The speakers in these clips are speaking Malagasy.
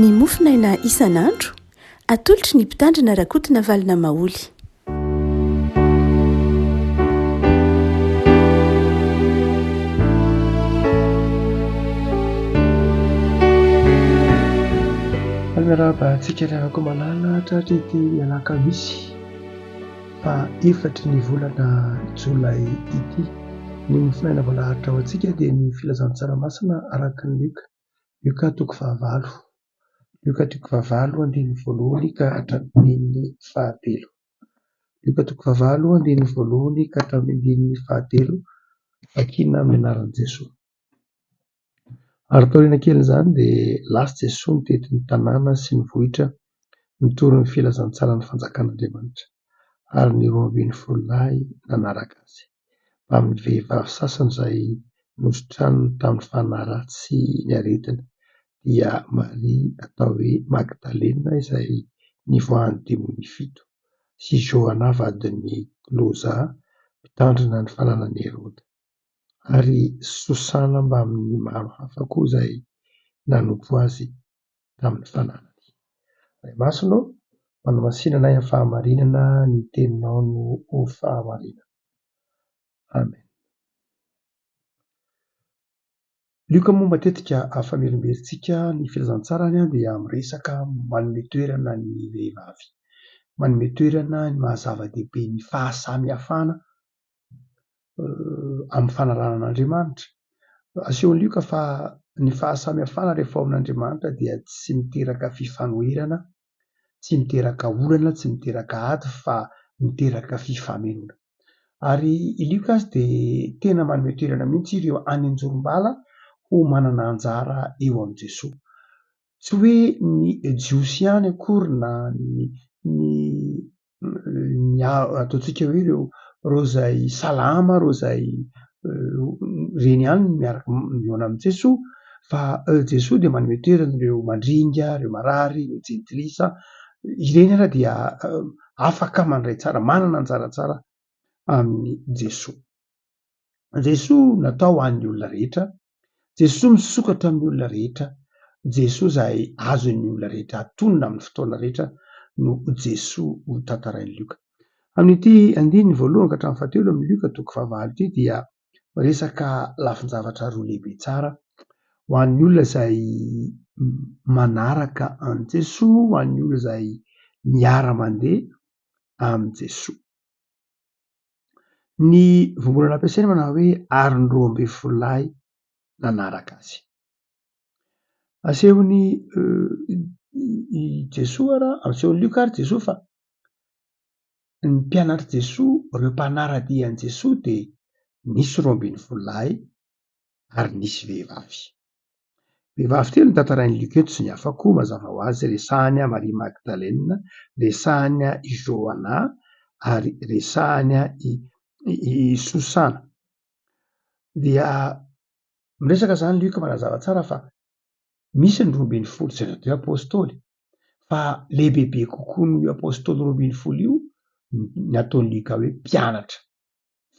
ny mofinaina isan'andro atolotry ny mpitandrina rakotina valina maoly. Miarahaba antsika ravako malala tratra ity alakamisy fa efatra ny volana jolay ity. Ny mofinaina voalahatra ao antsika dia ny filazantsaramasina araka ny Luka toko fahavalo. Luka toko fahavalo andiny voalohany ka hatramin'ny fahatelo. Luka toko fahavalo andiny voalohany ka hatramin'ny fahatelo. Vakina amin'ny anaran'i Jesosy. Ary taoriana kely izany dia lasa Jesosy mitety ny tanàna sy ny vohitra nitoro ny filazantsara ny fanjakan'Andriamanitra. Ary ny 12 lahy nanaraka azy. Amin'ny vehivavy sasany izay nosotrano tamin'ny fanaraha-tsy ny aretina dia Maria atao hoe Magdalena izay nivoahan'ny demônia 7 sy Joana vadin'ny Kloza mpitandrina ny fananan'i Herôda ary Sosana mba amin'ny maro hafa koa izay nanompo azy tamin'ny fananany. Ray masonao, manomasinana amin'ny fahamarinana ny teninao no ho fahamarinana. Amen. Luka moa matetika afamerimberitsika ny filazantsarany dia miresaka manome toerana ny vehivavy, manome toerana ny mahazava-dehibe ny fahasamihafana amin'ny fanarahan'Andriamanitra. Asehon'ny Luka fa ny fahasamihafana rehefa ao amin'Andriamanitra dia tsy miteraka fifanoherana, tsy miteraka olana, tsy miteraka ady fa miteraka fifamelona. Ary i Luka dia tena manome toerana mihitsy ireo any anjorom-bala ho manana anjara eo amin'i Jesosy. Tsy hoe ny jiosy ihany akory na ny ataontsika hoe ireo izay salama, ireo izay reny ihany miaraka mihaona amin'i Jesosy, fa Jesosy dia manome toerana ireo mandringa, ireo marary, ireo jentilisa. Ireny ara dia afaka mandray tsara, manana anjara tsara amin'ny Jesosy. Jesosy natao an'ny olona rehetra. Jesosy misokatra amin'ny olona rehetra. Jesosy izay azon'ny olona rehetra atonina amin'ny fotoana rehetra no Jesosy ho tantarain'ny Luka. Amin'ity andininy voalohany ka hatramin'ny fahatelo amin'ny Luka toko fahavalo ity dia resaka lafin-javatra roa lehibe tsara ho an'ny olona izay manaraka an'i Jesosy, ho an'ny olona izay miara-mandeha amin'i Jesosy. Ny voambolana ampiasaina manao hoe ary ny 12 lahy nanaraka azy. Asehon'ny Jesosy asehon'ny Luka ary Jesosy fa ny mpianatry Jesosy, ireo mpanara-dia an'i Jesosy dia nisy 12 lahy ary nisy vehivavy. Vehivavy telo ny tantarain'ny Luka eto sy ny hafa koa mazava ho azy. Resahany Maria Magdalena, resahany i Joana ary resahany i Sosana. Dia miresaka izany Luka manazava tsara fa misy ny 12 izay natao apôstôly, fa lehibebe kokoa ny apôstôly 12 io ny ataon'ny Luka hoe mpianatra.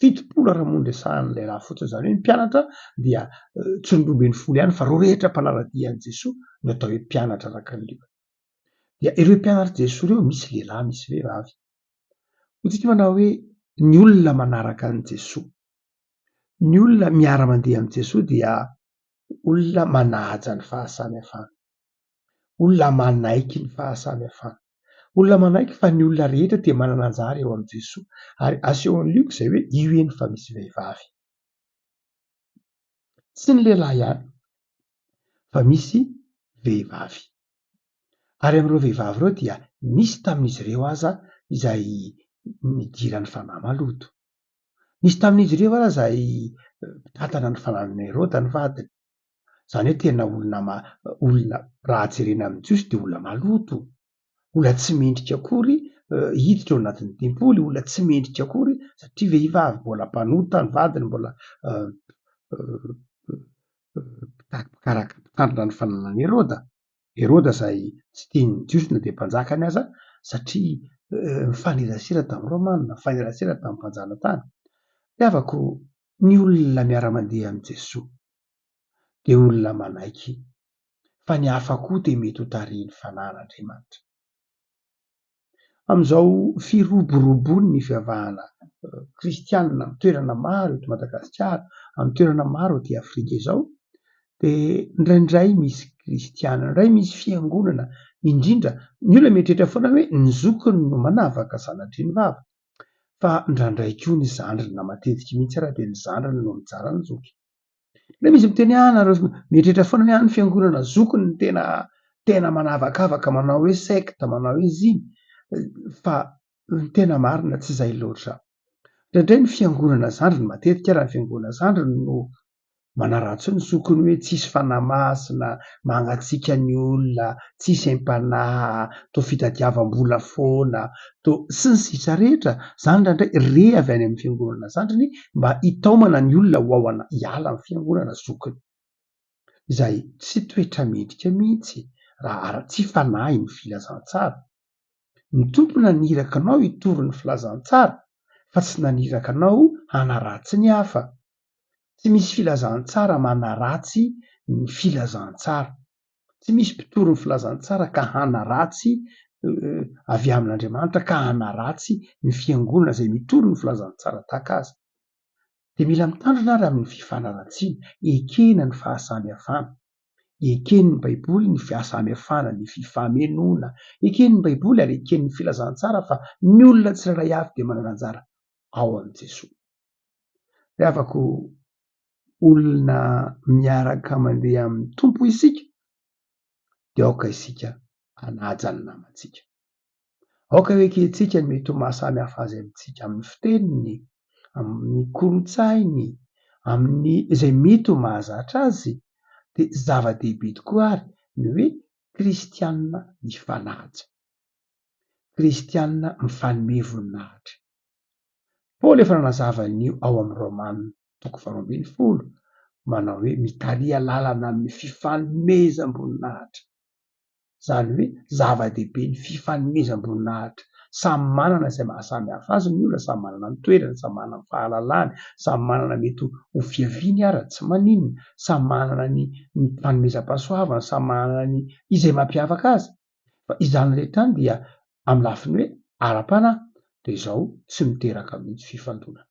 70 ara-monja sahan'ilay raha fotsiny, izany hoe ny mpianatra dia tsy ny 12 ihany fa ireo rehetra mpanara-dia an'i Jesosy no atao hoe mpianatra araka ny Luka. Dia ireo mpianatra Jesosy ireo misy lehilahy, misy vehivavy. Hotsika manao hoe ny olona manaraka an'i Jesosy, ny olona miara-mandeha amin'i Jesosy dia olona manaja ny fahasamihafana, olona manaiky ny fahasamihafana, olona manaiky fa ny olona rehetra dia manana anjara eo amin'i Jesosy. Ary asehon'ny Luka izay hoe io eny fa misy vehivavy, tsy ny lehilahy ihany fa misy vehivavy. Ary amin'ireo vehivavy ireo dia nisy tamin'izy ireo aza izay nidirany fanahy maloto. Nisy tamin'izy ireo aza izay mpitantana ny fananan'i Herôda ny vadiny. Izany hoe tena olona raha jerena amin'i Jesosy dia olona maloto, olona tsy mendrika akory hiditra ao anatin'ny tempoly, olona tsy mendrika akory satria vehivavy, mbola mpanota ny vadiny, mbola mpitandrina ny fananan'i Herôda. Herôda izay tsy tian'ny Jiosy na dia mpanjakany aza satria mifanerasera tamin'ny Rômanina, mifanerasera tamin'ny mpanjanatany. Tiavako ny olona miara-mandeha amin'i Jesosy dia olona manaiky fa ny hafa koa de mety ho tariny fanan'Andriamanitra. Amin'izao firoboroboany ny fivavahana kristianina amin'ny toerana maro eto Madagasikara, amin'ny toerana maro aty Afrika izao, de indraindray misy kristianina, indray misy fiangonana, indrindra ny olona mieritreritra foana hoe ny zokiny no manavaka zanatry ny vava, fa indraindray koa ny zandrina matetika mihitsy ara de ny zandrina no mizara ny zoky. Le misy miteny nareo mieritreritra foana hoe ny fiangonana zokiny ny tena manavakavaka, manao hoe secte, manao hoe ziny, fa ny tena marina tsy izay loatra. Indraindray ny fiangonana zandriny matetika raha ny fiangonana zandriny no manaratsy ny zokiny hoe tsisy fanahy masina, mangatsiaka ny olona, tsisy empanahy, to fitadiavam-bola foana, to sy ny sisa rehetra. Zany indraindray re avy any amin'ny fiangonana zandriny mba hitaomana ny olona hoahoana hiala amin'ny fiangonana zokiny. Izay tsy toetra mendrika mihitsy raha tsy fanahy ny filazantsara. Ny tompo naniraka anao hitory ny filazantsara fa tsy naniraka anao hanaratsy ny hafa. Tsy misy filazantsara manaratsy ny filazantsara. Tsy misy mpitory ny filazantsara ka hanaratsy avy amin'Andriamanitra, ka hanaratsy ny fiangonana izay mitory ny filazantsara tahaka azy. De mila mitandrina ary amin'ny fifanaratsiana, ekena ny fahasamihafana, ekeny ny Baiboly ny fahasamihafana, ny fifamenoana, ekeny ny Baiboly ary ekeny ny filazantsara fa ny olona tsirairay avy de manana anjara ao amin'i Jesosy. Rehavako olona miaraka mandeha amin'ny tompo isika, de aoka isika hanaja ny namantsika. Aoka hoe ankehintsika ny mety ho mahasamihafa azy amintsika amin'ny fiteniny, amin'ny kolontsainy, amin'ny izay mety ho mahazatra azy, de zava-dehibe tokoa ary ny hoe kristianina mifanaja, kristianina mifanome voninahitra. Paoly efa nanazava an'io ao amin'ny Romanina 12:20, manao hoe mitaria lalana amin'ny fifanomezam-boninahitra. Zany hoe zava-dehibe ny fifanomezam-boninahitra. Samy manana izay mahasamihafa azy ny olona, samy manana ny toerany, samy manana ny fahalalany, samy manana mety ho fiaviany ara tsy maninona, samy manana ny fanomezam-pahasoavana, samy manana ny izay mampiavaka azy. Fa izany rehetra any dia amin'ny lafiny hoe ara-panahy, de izao tsy miteraka mihitsy fifandonana.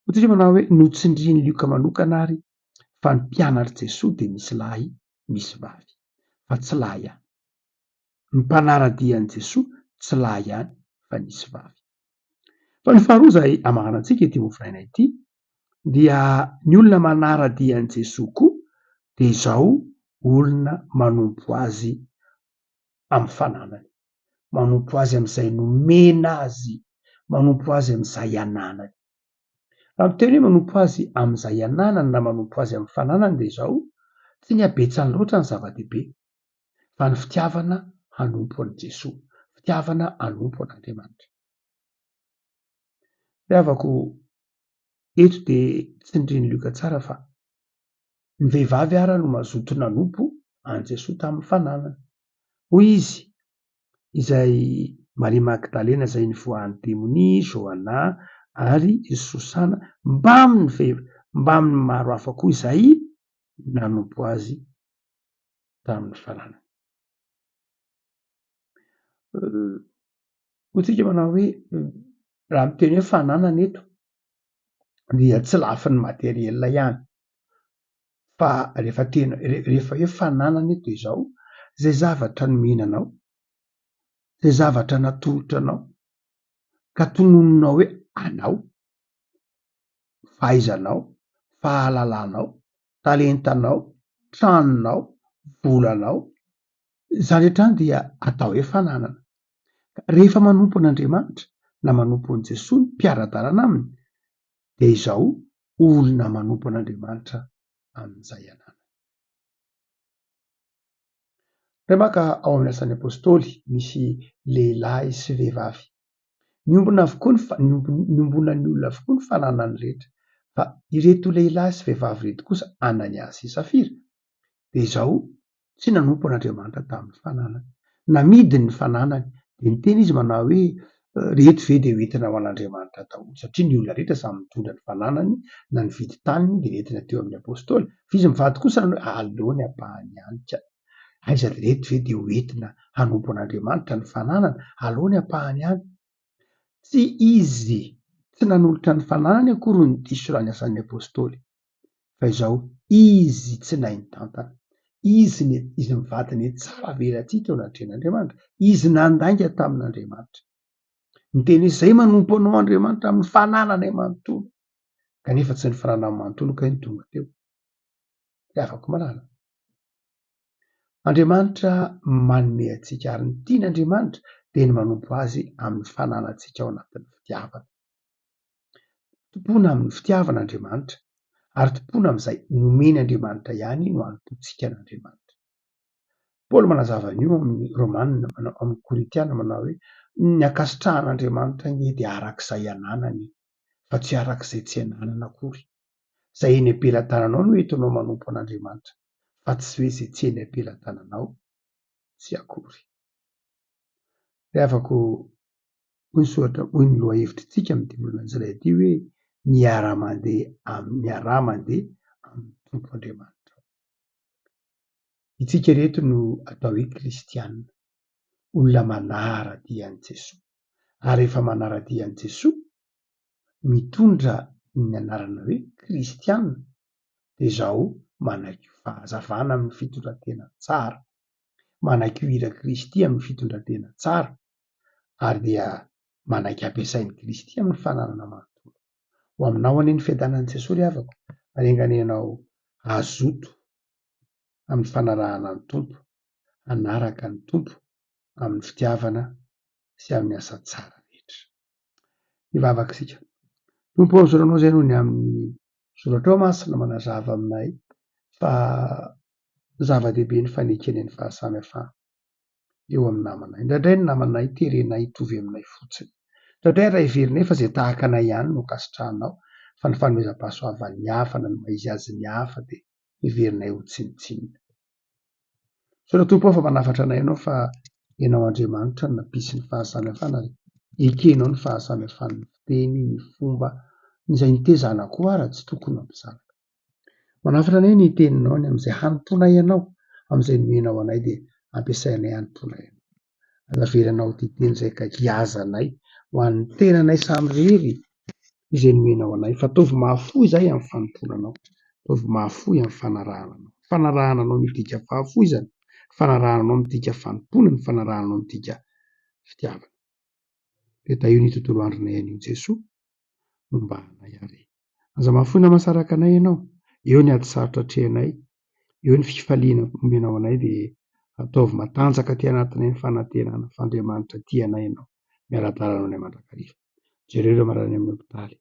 Ohatrany manao hoe notsindrian'ny lioka manokana ary fa ny mpianatr' Jesosy de misy lahy misy vavy, fa tsy lahy ihany. Ny mpanaradian'i Jesosy tsy lahy ihany fa nisy vavy. Fa ny faharoa izay hamarana antsika ity hovoraina ity dia ny olona manaradian'i Jesosy koa de izao olona manompo azy amin'ny fananany, manompo azy amin'izay nomena azy, manompo azy amin'izay ananany. Raha miteny hoe manompo azy amin'izay ananany na manompo azy amin'ny fananany de izao tsy ny habetsany loatra ny zava-dehibe, fa ny fitiavana hanompo an'i Jesosy, fitiavana hanompo an'Andriamanitra. Rehavako eto de tsindrian'ny lioka tsara fa ny vehivavy ara no mazoto nanompo an'i Jesosy tamin'ny fananany. Hoy izy izay Maria Magdalena izay nivoahan'ny demonia, Joana ary Sosana mba amin'ny maro hafa koa izay nanompo azy tamin'ny fananany. Hotsika manao hoe raha miteny hoe fananana eto dia tsy lafin'ny materiela ihany, fa rehefa hoe fananana eto izao zay zavatra nomenanao, zay zavatra natolotranao ka tonononao hoe anao, fahaizanao, fahalalanao, talentanao, tranonao, volanao, zany rehetra any dia atao hoe fananana. Rehefa manompo an'Andriamanitra na manompo an'i Jesosy mpiara-dalana aminy de izao olona manompo an'Andriamanitra amin'izay ananany. Raha maka ao amin'ny asan'ny apôstôly misy lehilahy sy vehivavy, niombona ny olona avokoa ny fananany rehetra, fa ireto lehilahy sy vehivavy reto kosa Ananias sy Safira de izao tsy nanompo an'Andriamanitra tamin'ny fananany, namidy ny fananany. De miteny izy manao hoe reto ve dia hoentina ho an'Andriamanitra daholo satria ny olona rehetra samy mitondra ny fananany na ny vidy taniny dia retina teo amin'ny apôstôly fa izy mivady kosa aleony ampahany hanika aiza reto ve dia hoentina hanompo an'Andriamanitra ny fananana aleony ampahany any tsy izy tsy nanolotra ny fananany akory ny diso raha ny asan'ny apôstôly fa izao izy tsy nainy tantana izy mivady ny tsara velantsika eo anatren'Andriamanitra izy nandainga tamin'Andriamanitra ny teny izay manompo anao Andriamanitra amin'ny fananana manontolo kanefa tsy ny fananany manontolo ka ny tonga teo dia afaka malala Andriamanitra manome antsika ary ny tian'Andriamanitra dia ny manompo azy amin'ny fananantsika ao anatin'ny fitiavana tompona amin'ny fitiavana Andriamanitra ary tompona amin'izay nomeny Andriamanitra ihany no anontontsika n'Andriamanitra Paoly manazava an'io amin'ny Romanina amin'ny Korintiana manao hoe ny akasitrahan'Andriamanitra nge dia arak'izay ananany fa tsy arak'izay tsy ananana akory izay eny ampelantananao no entinao manompo an'Andriamanitra fa tsy hoe izay tsy eny ampelantananao tsy akory dia afaka hoy ny soratra hoy ny loha hevitrintsika amin'ny volana an'izay ity hoe miara-mandeha amin'ny tompo Andriamanitra itsika reto no atao hoe kristianina olona manara-dia an'i Jesoa ary rehefa manara-dia an'i Jesoa mitondra ny anarana hoe kristianina dia izao manaiky fahazavana amin'ny fitondratena tsara manaiky hira Kristy amin'ny fitondratena tsara ary dia manaiky ampiasain'ny Kristy amin'ny fananana manontolo ho aminao anie ny fiadanan'i Jesoa ry havako arenganenao azoto amin'ny fanarahana ny tompo hanaraka ny tompo amin'ny fitiavana sy amin'ny asa tsara rehetra hivavaka isika tompo mizoranao izay noho ny amin'ny soratra ao masina manazava aminay fa zava-dehibe ny fanekeny ny fahasamihafana eo amin'ny namanay indraindray ny namanay terenay hitovy aminay fotsiny indraindray raha heverinay fa izay tahaka anay ihany no kasitrahanao fa ny fanomezam-pahasoavan'ny hafa na ny maizy azy ny hafa dia heverinay ho tsinitsinina sao tompo ao fa manafatra anay ianao fa ianao Andriamanitra no nampisy ny fahasamihafana ary ekenao ny fahasamihafan'ny fiteny ny fomba izay nitezana koa raha tsy tokony hampizanaka manafatra anay ny teninao ny amin'izay hanomponay ianao amin'izay nomenao anay dia ampiasainay hanomponay ianao alavelanao ty teny izay ka hiazanay ho an'ny tenanay samy rery izay nomenao anay fa ataovy mahafoy izay amin'ny fanomponanao ataovy mahafoy amin'ny fanarahananao midika fahafoizana fanarahananao midika fanompona ny fanarahanao midika fitiavana dia io ny tontolo andronay anio Jesoa no mba anay ary aza mahafoy na masaraka anay ianao eo ny ady sarotra atrehanay eo ny fifaliana omenao anay dia ataovy matanjaka ty anatinay ny fanantenana f'Andriamanitra tianay ianao miara-dalanao ny mandrakariva jereo ireo marany amin'ny hopitaly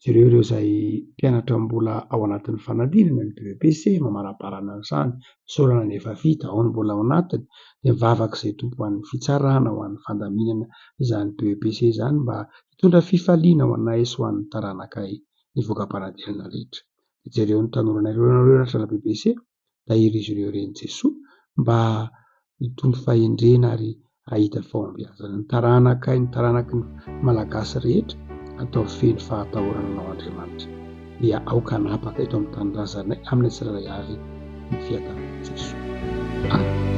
jereo ireo izay mpianatra mbola ao anatin'ny fanadinana ny BEPC mamaraparana an'izany saorana ny efa vita ao ny mbola ao anatiny dia mivavaka izay tompo ho an'ny fitsarana ho an'ny fandaminana izany BEPC izany mba hitondra fifaliana ho anay sy ho an'ny taranakay nivokam-panadinana rehetra jereo ny tanoranay ireo natrana BEPC tahiry izy ireo reny Jesoa mba hitombo fahendrena ary ahita fahombiazana ny taranakay ny taranaky ny malagasy rehetra atao feno fahatahorana anao Andriamanitra dia aoka hanapaka eto amin'ny tany razanay amin'ny tsirairay avy ny fiadanan'i Jesoa.